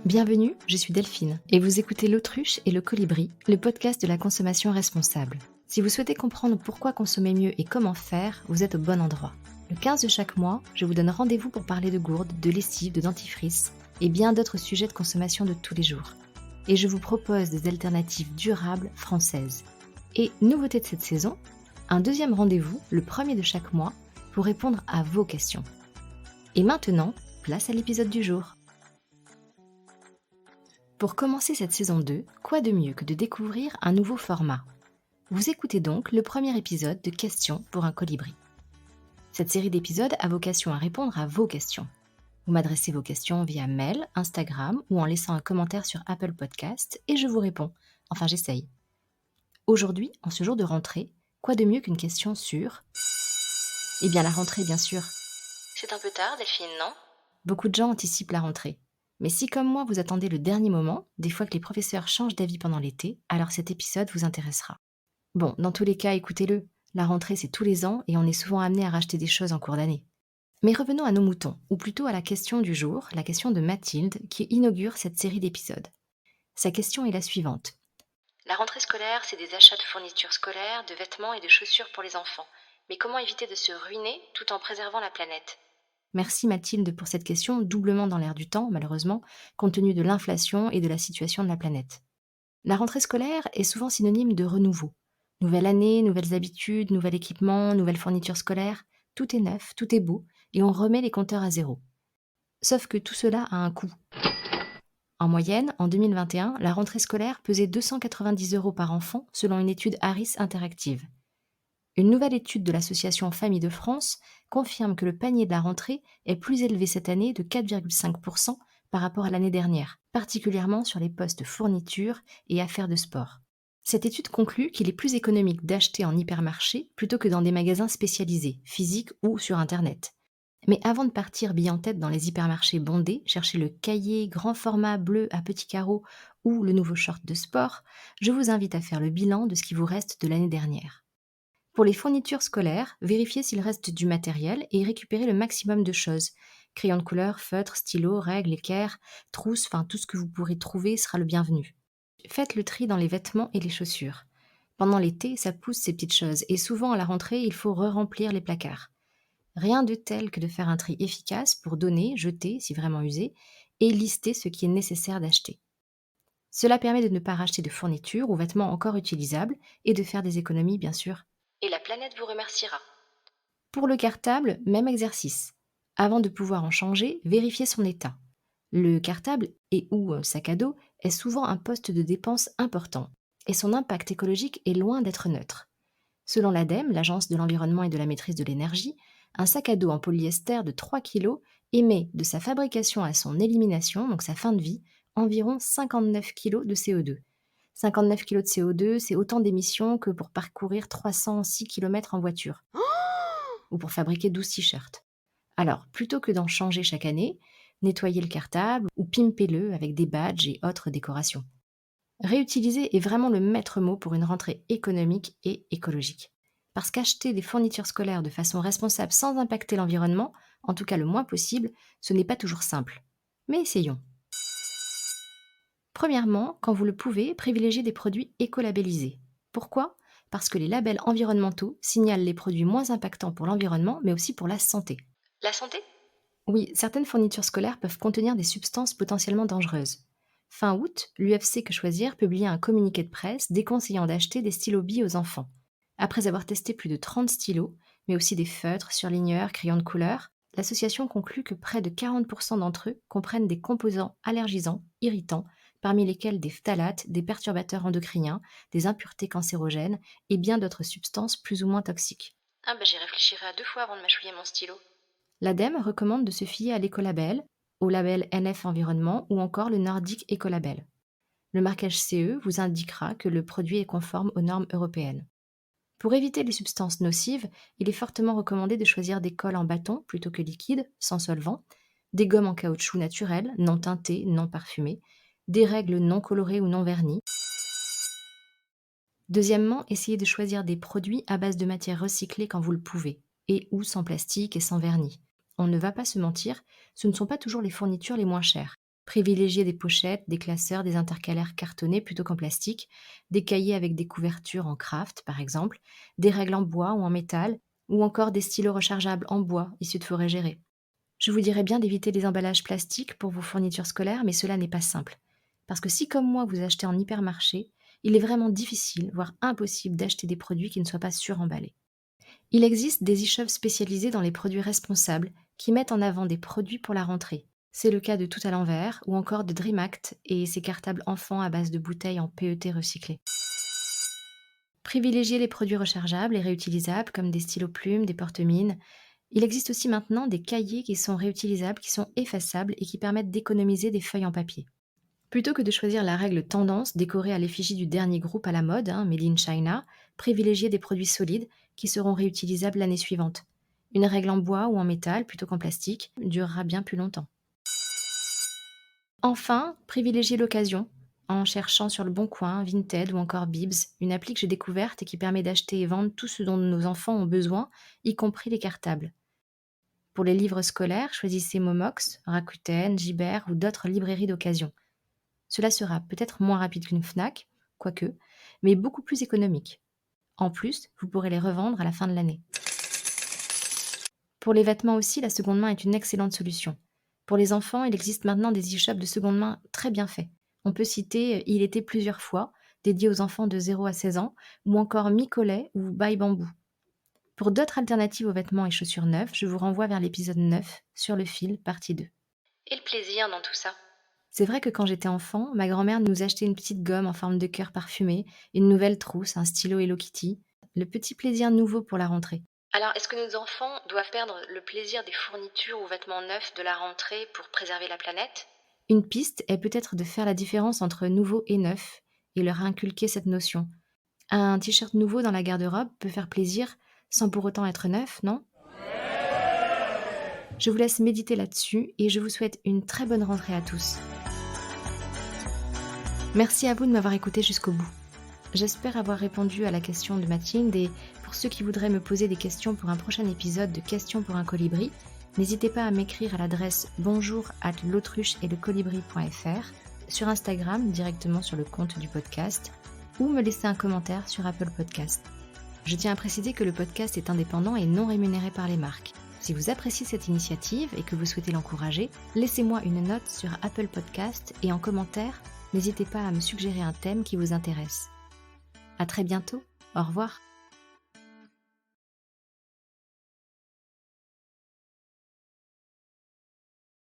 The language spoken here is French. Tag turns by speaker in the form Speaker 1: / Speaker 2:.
Speaker 1: Bienvenue, je suis Delphine et vous écoutez L'Autruche et le Colibri, le podcast de la consommation responsable. Si vous souhaitez comprendre pourquoi consommer mieux et comment faire, vous êtes au bon endroit. Le 15 de chaque mois, je vous donne rendez-vous pour parler de gourdes, de lessive, de dentifrice et bien d'autres sujets de consommation de tous les jours. Et je vous propose des alternatives durables françaises. Et nouveauté de cette saison, un deuxième rendez-vous, le premier de chaque mois, pour répondre à vos questions. Et maintenant, place à l'épisode du jour. Pour commencer cette saison 2, quoi de mieux que de découvrir un nouveau format ? Vous écoutez donc le premier épisode de Questions pour un colibri. Cette série d'épisodes a vocation à répondre à vos questions. Vous m'adressez vos questions via mail, Instagram ou en laissant un commentaire sur Apple Podcast et je vous réponds. Enfin, j'essaye. Aujourd'hui, en ce jour de rentrée, quoi de mieux qu'une question sur... Eh bien, la rentrée, bien sûr.
Speaker 2: C'est un peu tard, Delphine, non ?
Speaker 1: Beaucoup de gens anticipent la rentrée. Mais si comme moi vous attendez le dernier moment, des fois que les professeurs changent d'avis pendant l'été, alors cet épisode vous intéressera. Bon, dans tous les cas, écoutez-le, la rentrée c'est tous les ans et on est souvent amené à racheter des choses en cours d'année. Mais revenons à nos moutons, ou plutôt à la question du jour, la question de Mathilde, qui inaugure cette série d'épisodes. Sa question est la suivante.
Speaker 2: La rentrée scolaire, c'est des achats de fournitures scolaires, de vêtements et de chaussures pour les enfants. Mais comment éviter de se ruiner tout en préservant la planète ?
Speaker 1: Merci Mathilde pour cette question, doublement dans l'air du temps, malheureusement, compte tenu de l'inflation et de la situation de la planète. La rentrée scolaire est souvent synonyme de renouveau. Nouvelle année, nouvelles habitudes, nouvel équipement, nouvelles fournitures scolaires, tout est neuf, tout est beau, et on remet les compteurs à zéro. Sauf que tout cela a un coût. En moyenne, en 2021, la rentrée scolaire pesait 290 € par enfant selon une étude Harris Interactive. Une nouvelle étude de l'association Famille de France confirme que le panier de la rentrée est plus élevé cette année de 4,5% par rapport à l'année dernière, particulièrement sur les postes fournitures et affaires de sport. Cette étude conclut qu'il est plus économique d'acheter en hypermarché plutôt que dans des magasins spécialisés, physiques ou sur Internet. Mais avant de partir bille en tête dans les hypermarchés bondés, chercher le cahier grand format bleu à petits carreaux ou le nouveau short de sport, je vous invite à faire le bilan de ce qui vous reste de l'année dernière. Pour les fournitures scolaires, vérifiez s'il reste du matériel et récupérez le maximum de choses. Crayons de couleur, feutres, stylos, règles, équerres, trousses, enfin tout ce que vous pourrez trouver sera le bienvenu. Faites le tri dans les vêtements et les chaussures. Pendant l'été, ça pousse ces petites choses et souvent à la rentrée, il faut re-remplir les placards. Rien de tel que de faire un tri efficace pour donner, jeter si vraiment usé et lister ce qui est nécessaire d'acheter. Cela permet de ne pas racheter de fournitures ou vêtements encore utilisables et de faire des économies bien sûr.
Speaker 2: Et la planète vous remerciera.
Speaker 1: Pour le cartable, même exercice. Avant de pouvoir en changer, vérifiez son état. Le cartable et ou sac à dos est souvent un poste de dépense important et son impact écologique est loin d'être neutre. Selon l'ADEME, l'Agence de l'environnement et de la maîtrise de l'énergie, un sac à dos en polyester de 3 kg émet de sa fabrication à son élimination, donc sa fin de vie, environ 59 kg de CO2. 59 kg de CO2, c'est autant d'émissions que pour parcourir 306 km en voiture ou pour fabriquer 12 t-shirts. Alors, plutôt que d'en changer chaque année, nettoyez le cartable ou pimpez-le avec des badges et autres décorations. Réutiliser est vraiment le maître mot pour une rentrée économique et écologique. Parce qu'acheter des fournitures scolaires de façon responsable sans impacter l'environnement, en tout cas le moins possible, ce n'est pas toujours simple. Mais essayons. Premièrement, quand vous le pouvez, privilégiez des produits écolabellisés. Pourquoi ? Parce que les labels environnementaux signalent les produits moins impactants pour l'environnement, mais aussi pour la santé.
Speaker 2: La santé ?
Speaker 1: Oui, certaines fournitures scolaires peuvent contenir des substances potentiellement dangereuses. Fin août, l'UFC Que Choisir publiait un communiqué de presse déconseillant d'acheter des stylos billes aux enfants. Après avoir testé plus de 30 stylos, mais aussi des feutres, surligneurs, crayons de couleur, l'association conclut que près de 40% d'entre eux comprennent des composants allergisants, irritants, parmi lesquels des phtalates, des perturbateurs endocriniens, des impuretés cancérogènes et bien d'autres substances plus ou moins toxiques.
Speaker 2: J'y réfléchirai à 2 fois avant de mâchouiller mon stylo.
Speaker 1: L'ADEME recommande de se fier à l'écolabel, au label NF Environnement ou encore le Nordic Ecolabel. Le marquage CE vous indiquera que le produit est conforme aux normes européennes. Pour éviter les substances nocives, il est fortement recommandé de choisir des colles en bâton plutôt que liquides, sans solvant, des gommes en caoutchouc naturel, non teintées, non parfumées, des règles non colorées ou non vernies. Deuxièmement, essayez de choisir des produits à base de matières recyclées quand vous le pouvez, et ou sans plastique et sans vernis. On ne va pas se mentir, ce ne sont pas toujours les fournitures les moins chères. Privilégiez des pochettes, des classeurs, des intercalaires cartonnés plutôt qu'en plastique, des cahiers avec des couvertures en craft par exemple, des règles en bois ou en métal, ou encore des stylos rechargeables en bois issus de forêts gérées. Je vous dirais bien d'éviter les emballages plastiques pour vos fournitures scolaires, mais cela n'est pas simple. Parce que si comme moi vous achetez en hypermarché, il est vraiment difficile, voire impossible d'acheter des produits qui ne soient pas suremballés. Il existe des e-shops spécialisés dans les produits responsables qui mettent en avant des produits pour la rentrée. C'est le cas de Tout à l'envers ou encore de DreamAct et ses cartables enfants à base de bouteilles en PET recyclées. Privilégiez les produits rechargeables et réutilisables comme des stylos plumes, des porte-mines. Il existe aussi maintenant des cahiers qui sont réutilisables, qui sont effaçables et qui permettent d'économiser des feuilles en papier. Plutôt que de choisir la règle tendance décorée à l'effigie du dernier groupe à la mode, Made in China, privilégiez des produits solides qui seront réutilisables l'année suivante. Une règle en bois ou en métal plutôt qu'en plastique durera bien plus longtemps. Enfin, privilégiez l'occasion en cherchant sur le Bon Coin, Vinted ou encore Bibs, une appli que j'ai découverte et qui permet d'acheter et vendre tout ce dont nos enfants ont besoin, y compris les cartables. Pour les livres scolaires, choisissez Momox, Rakuten, Gibert ou d'autres librairies d'occasion. Cela sera peut-être moins rapide qu'une Fnac, quoique, mais beaucoup plus économique. En plus, vous pourrez les revendre à la fin de l'année. Pour les vêtements aussi, la seconde main est une excellente solution. Pour les enfants, il existe maintenant des e-shops de seconde main très bien faits. On peut citer Il était plusieurs fois, dédié aux enfants de 0 à 16 ans, ou encore Micolet ou By Bamboo. Pour d'autres alternatives aux vêtements et chaussures neuves, je vous renvoie vers l'épisode 9, Sur le fil, partie 2.
Speaker 2: Et le plaisir dans tout ça?
Speaker 1: C'est vrai que quand j'étais enfant, ma grand-mère nous achetait une petite gomme en forme de cœur parfumé, une nouvelle trousse, un stylo Hello Kitty. Le petit plaisir nouveau pour la rentrée.
Speaker 2: Alors, est-ce que nos enfants doivent perdre le plaisir des fournitures ou vêtements neufs de la rentrée pour préserver la planète?
Speaker 1: Une piste est peut-être de faire la différence entre nouveau et neuf et leur inculquer cette notion. Un t-shirt nouveau dans la garde-robe peut faire plaisir sans pour autant être neuf, non? Je vous laisse méditer là-dessus et je vous souhaite une très bonne rentrée à tous. Merci à vous de m'avoir écouté jusqu'au bout. J'espère avoir répondu à la question de Mathilde et pour ceux qui voudraient me poser des questions pour un prochain épisode de Questions pour un colibri, n'hésitez pas à m'écrire à l'adresse bonjour@l'autruche-et-le-colibri.fr, sur Instagram directement sur le compte du podcast ou me laisser un commentaire sur Apple Podcast. Je tiens à préciser que le podcast est indépendant et non rémunéré par les marques. Si vous appréciez cette initiative et que vous souhaitez l'encourager, laissez-moi une note sur Apple Podcast et en commentaire, n'hésitez pas à me suggérer un thème qui vous intéresse. À très bientôt, au revoir.